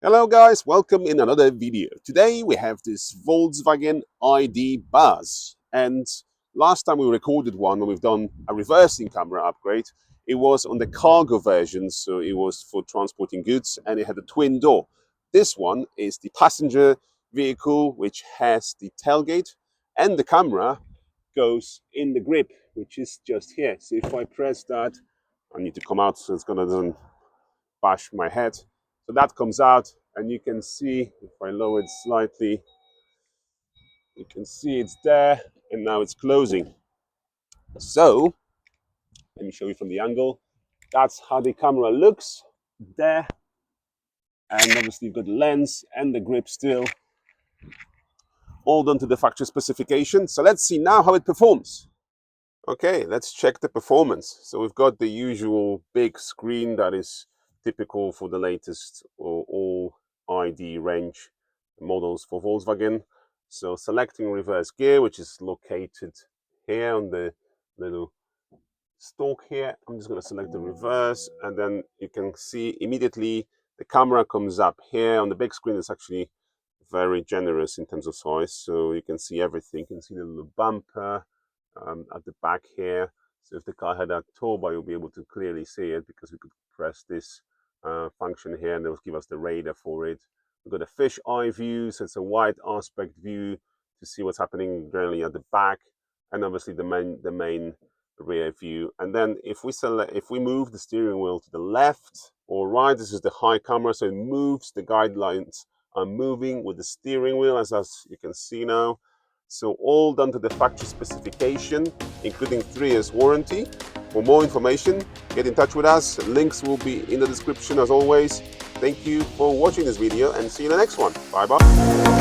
Hello guys, welcome in another video. Today we have this Volkswagen ID.Buzz, and last time we recorded one when we've done a reversing camera upgrade, it was on the cargo version, so it was for transporting goods and it had a twin door. This one is the passenger vehicle which has the tailgate and the camera goes in the grip, which is just here. So if I press that, I need to come out so it's gonna bash my head. So that comes out, and you can see, if I lower it slightly, you can see it's there, and now it's closing. So, let me show you from the angle. That's how the camera looks there. And obviously you've got the lens and the grip still, all done to the factory specification. So let's see now how it performs. Okay, let's check the performance. So we've got the usual big screen that is typical for the latest or all ID range models for Volkswagen. So selecting reverse gear, which is located here on the little stalk here. I'm just going to select the reverse, and then you can see immediately the camera comes up here. On the big screen, it's actually very generous in terms of size, so you can see everything. You can see the little bumper at the back here. So if the car had a tow bar, you'll be able to clearly see it because we could press this function here and it will give us the radar for it. We've got a fish eye view, so it's a wide aspect view to see what's happening generally at the back, and obviously the main rear view. And then if we move the steering wheel to the left or right, this is the high camera, so it moves. The guidelines are moving with the steering wheel, as you can see now. So all done to the factory specification, including 3 years warranty. For more information, get in touch with us. Links will be in the description as always. Thank you for watching this video and see you in the next one. Bye bye.